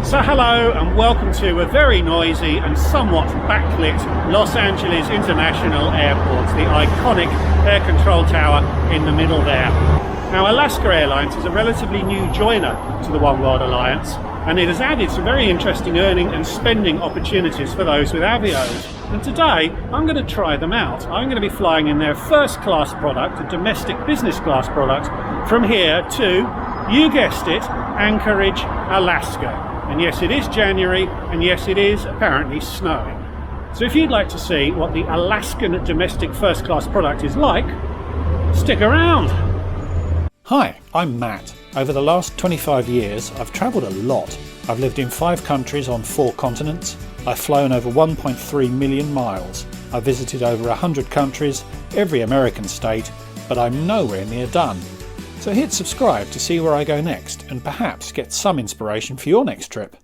So hello and welcome to a very noisy and somewhat backlit Los Angeles International Airport, the iconic air control tower in the middle there. Now, Alaska Airlines is a relatively new joiner to the OneWorld Alliance, and it has added some very interesting earning and spending opportunities for those with avios. And today I'm going to try them out. I'm going to be flying in their first class product, a domestic business class product, from here to, you guessed it, Anchorage, Alaska. And yes, it is January, and yes, it is apparently snowing. So if you'd like to see what the Alaskan domestic first class product is like, stick around. Hi, I'm Matt. Over the last 25 years, I've travelled a lot. I've lived in 5 countries on 4 continents. I've flown over 1.3 million miles. I've visited over 100 countries, every American state, but I'm nowhere near done. So hit subscribe to see where I go next and perhaps get some inspiration for your next trip.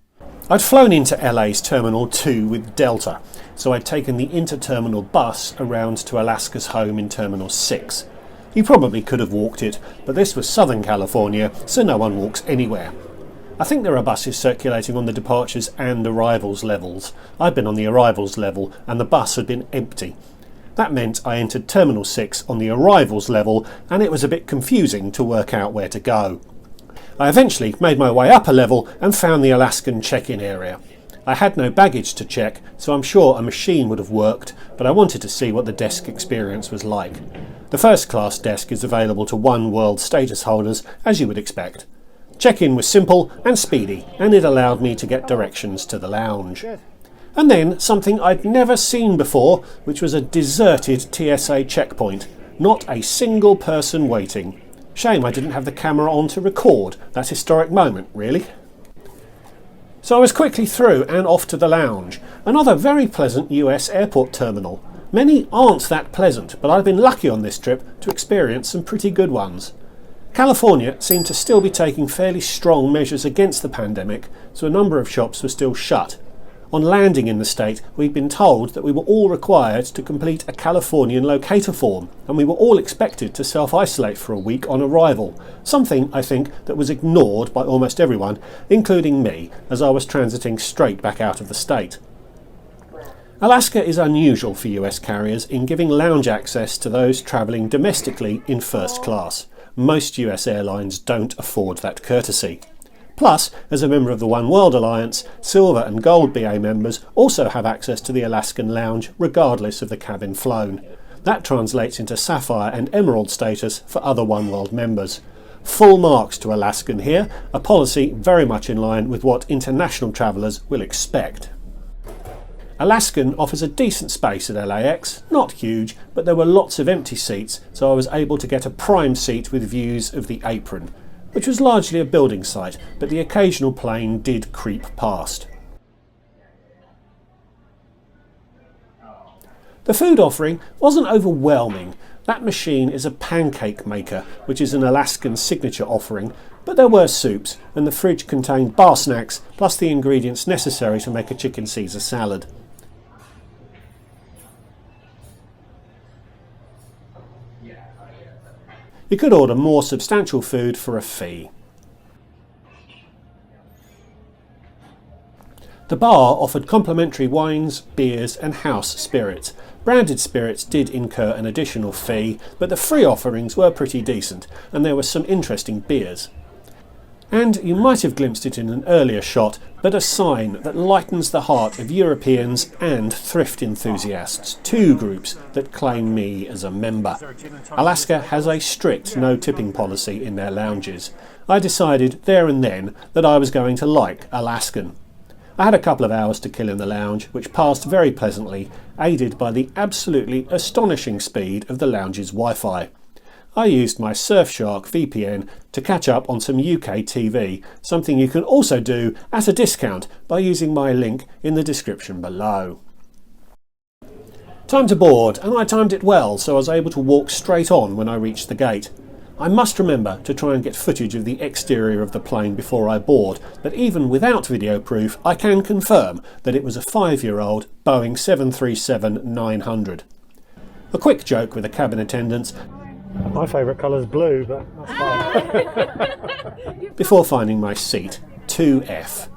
I'd flown into LA's Terminal 2 with Delta, so I'd taken the inter-terminal bus around to Alaska's home in Terminal 6. You probably could have walked it, but this was Southern California, so no one walks anywhere. I think there are buses circulating on the departures and arrivals levels. I'd been on the arrivals level and the bus had been empty. That meant I entered Terminal 6 on the arrivals level, and it was a bit confusing to work out where to go. I eventually made my way up a level and found the Alaskan check-in area. I had no baggage to check, so I'm sure a machine would have worked, but I wanted to see what the desk experience was like. The first class desk is available to OneWorld status holders, as you would expect. Check-in was simple and speedy, and it allowed me to get directions to the lounge. And then something I'd never seen before, which was a deserted TSA checkpoint. Not a single person waiting. Shame I didn't have the camera on to record that historic moment, really. So I was quickly through and off to the lounge. Another very pleasant US airport terminal. Many aren't that pleasant, but I've been lucky on this trip to experience some pretty good ones. California seemed to still be taking fairly strong measures against the pandemic, so a number of shops were still shut. On landing in the state, we'd been told that we were all required to complete a Californian locator form, and we were all expected to self-isolate for a week on arrival, something, I think, that was ignored by almost everyone, including me, as I was transiting straight back out of the state. Alaska is unusual for US carriers in giving lounge access to those travelling domestically in first class. Most US airlines don't afford that courtesy. Plus, as a member of the OneWorld Alliance, Silver and Gold BA members also have access to the Alaskan Lounge regardless of the cabin flown. That translates into Sapphire and Emerald status for other OneWorld members. Full marks to Alaskan here, a policy very much in line with what international travellers will expect. Alaskan offers a decent space at LAX, not huge, but there were lots of empty seats, so I was able to get a prime seat with views of the apron, which was largely a building site, but the occasional plane did creep past. The food offering wasn't overwhelming. That machine is a pancake maker, which is an Alaskan signature offering, but there were soups, and the fridge contained bar snacks, plus the ingredients necessary to make a chicken Caesar salad. You could order more substantial food for a fee. The bar offered complimentary wines, beers and house spirits. Branded spirits did incur an additional fee, but the free offerings were pretty decent, and there were some interesting beers. And you might have glimpsed it in an earlier shot, but a sign that lightens the heart of Europeans and thrift enthusiasts, 2 groups that claim me as a member. Alaska has a strict no tipping policy in their lounges. I decided there and then that I was going to like Alaskan. I had a couple of hours to kill in the lounge, which passed very pleasantly, aided by the absolutely astonishing speed of the lounge's Wi-Fi. I used my Surfshark VPN to catch up on some UK TV, something you can also do at a discount by using my link in the description below. Time to board, and I timed it well, so I was able to walk straight on when I reached the gate. I must remember to try and get footage of the exterior of the plane before I board, but even without video proof, I can confirm that it was a 5-year-old Boeing 737-900. A quick joke with the cabin attendants. My favourite colour is blue, but that's fine. Before finding my seat, 2F.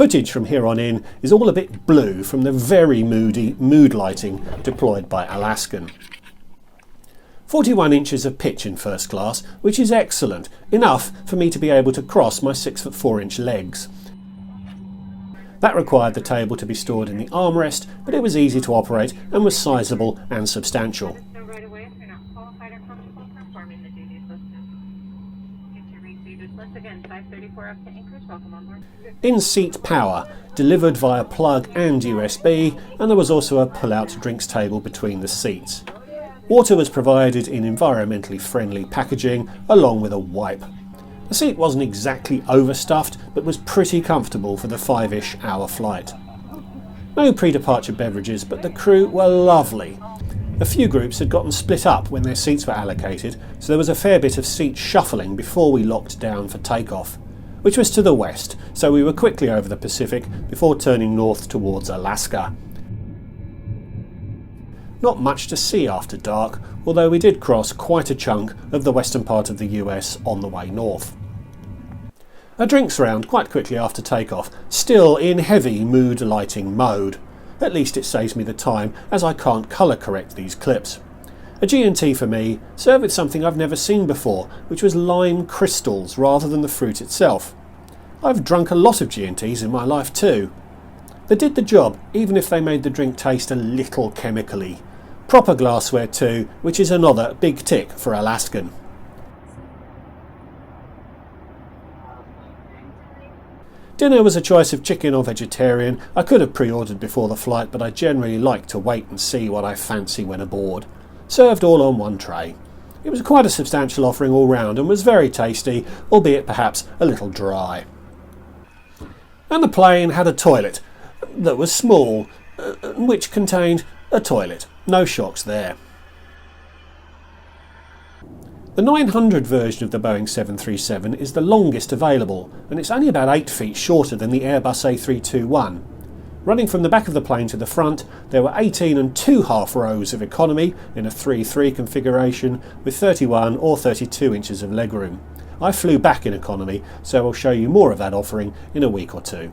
Footage from here on in is all a bit blue from the very moody mood lighting deployed by Alaskan. 41 inches of pitch in first class, which is excellent, enough for me to be able to cross my 6'4" legs. That required the table to be stored in the armrest, but it was easy to operate and was sizable and substantial. In-seat power, delivered via plug and USB, and there was also a pull-out drinks table between the seats. Water was provided in environmentally friendly packaging, along with a wipe. The seat wasn't exactly overstuffed, but was pretty comfortable for the 5-ish hour flight. No pre-departure beverages, but the crew were lovely. A few groups had gotten split up when their seats were allocated, so there was a fair bit of seat shuffling before we locked down for takeoff, which was to the west, so we were quickly over the Pacific before turning north towards Alaska. Not much to see after dark, although we did cross quite a chunk of the western part of the US on the way north. A drinks round quite quickly after takeoff, still in heavy mood lighting mode. At least it saves me the time, as I can't colour correct these clips. A G&T for me, served with something I've never seen before, which was lime crystals rather than the fruit itself. I've drunk a lot of G&Ts in my life too. They did the job, even if they made the drink taste a little chemically. Proper glassware too, which is another big tick for Alaskan. Dinner was a choice of chicken or vegetarian. I could have pre-ordered before the flight, but I generally like to wait and see what I fancy when aboard. Served all on one tray. It was quite a substantial offering all round and was very tasty, albeit perhaps a little dry. And the plane had a toilet that was small, which contained a toilet. No shocks there. The 900 version of the Boeing 737 is the longest available, and it's only about 8 feet shorter than the Airbus A321. Running from the back of the plane to the front, there were 18 2/2 rows of economy in a 3-3 configuration with 31 or 32 inches of legroom. I flew back in economy, so I'll show you more of that offering in a week or two.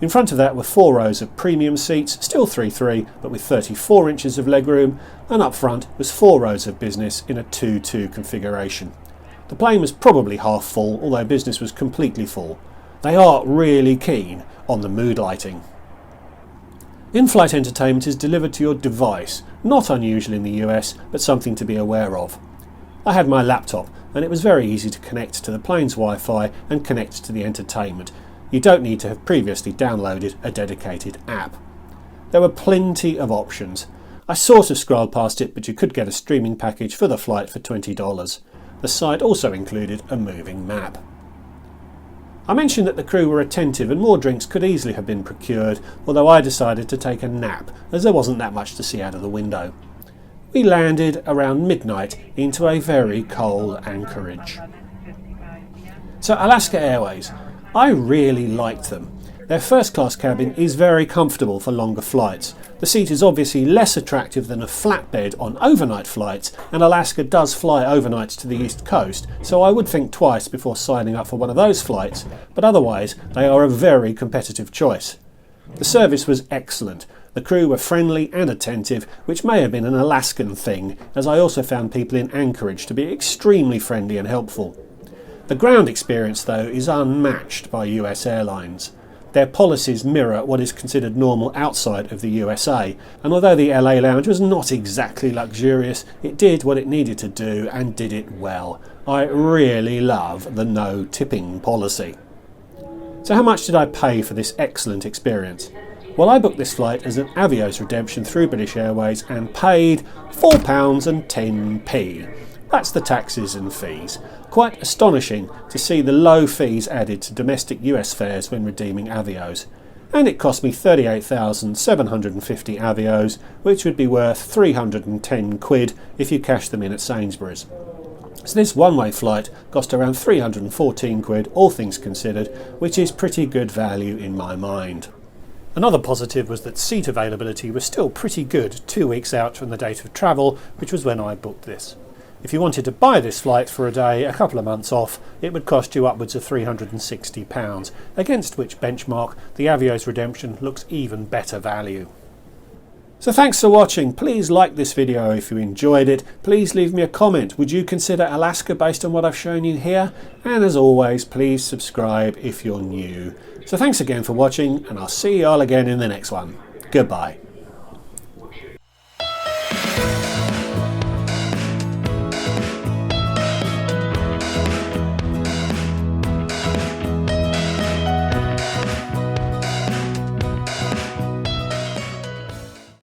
In front of that were 4 rows of premium seats, still 3-3, but with 34 inches of legroom, and up front was 4 rows of business in a 2-2 configuration. The plane was probably half full, although business was completely full. They are really keen on the mood lighting. In-flight entertainment is delivered to your device, not unusual in the US, but something to be aware of. I had my laptop, and it was very easy to connect to the plane's Wi-Fi and connect to the entertainment. You don't need to have previously downloaded a dedicated app. There were plenty of options. I sort of scrolled past it, but you could get a streaming package for the flight for $20. The site also included a moving map. I mentioned that the crew were attentive and more drinks could easily have been procured, although I decided to take a nap as there wasn't that much to see out of the window. We landed around midnight into a very cold Anchorage. So Alaska Airways, I really liked them. Their first class cabin is very comfortable for longer flights. The seat is obviously less attractive than a flatbed on overnight flights, and Alaska does fly overnight to the East Coast, so I would think twice before signing up for one of those flights, but otherwise they are a very competitive choice. The service was excellent. The crew were friendly and attentive, which may have been an Alaskan thing, as I also found people in Anchorage to be extremely friendly and helpful. The ground experience, though, is unmatched by US airlines. Their policies mirror what is considered normal outside of the USA, and although the LA Lounge was not exactly luxurious, it did what it needed to do and did it well. I really love the no tipping policy. So how much did I pay for this excellent experience? Well, I booked this flight as an avios redemption through British Airways and paid £4.10. That's the taxes and fees. Quite astonishing to see the low fees added to domestic US fares when redeeming avios. And it cost me 38,750 avios, which would be worth 310 quid if you cash them in at Sainsbury's. So this one-way flight cost around 314 quid, all things considered, which is pretty good value in my mind. Another positive was that seat availability was still pretty good 2 weeks out from the date of travel, which was when I booked this. If you wanted to buy this flight for a day, a couple of months off, it would cost you upwards of £360, against which benchmark the avios redemption looks even better value. So thanks for watching. Please like this video if you enjoyed it. Please leave me a comment. Would you consider Alaska based on what I've shown you here? And as always, please subscribe if you're new. So thanks again for watching, and I'll see you all again in the next one. Goodbye.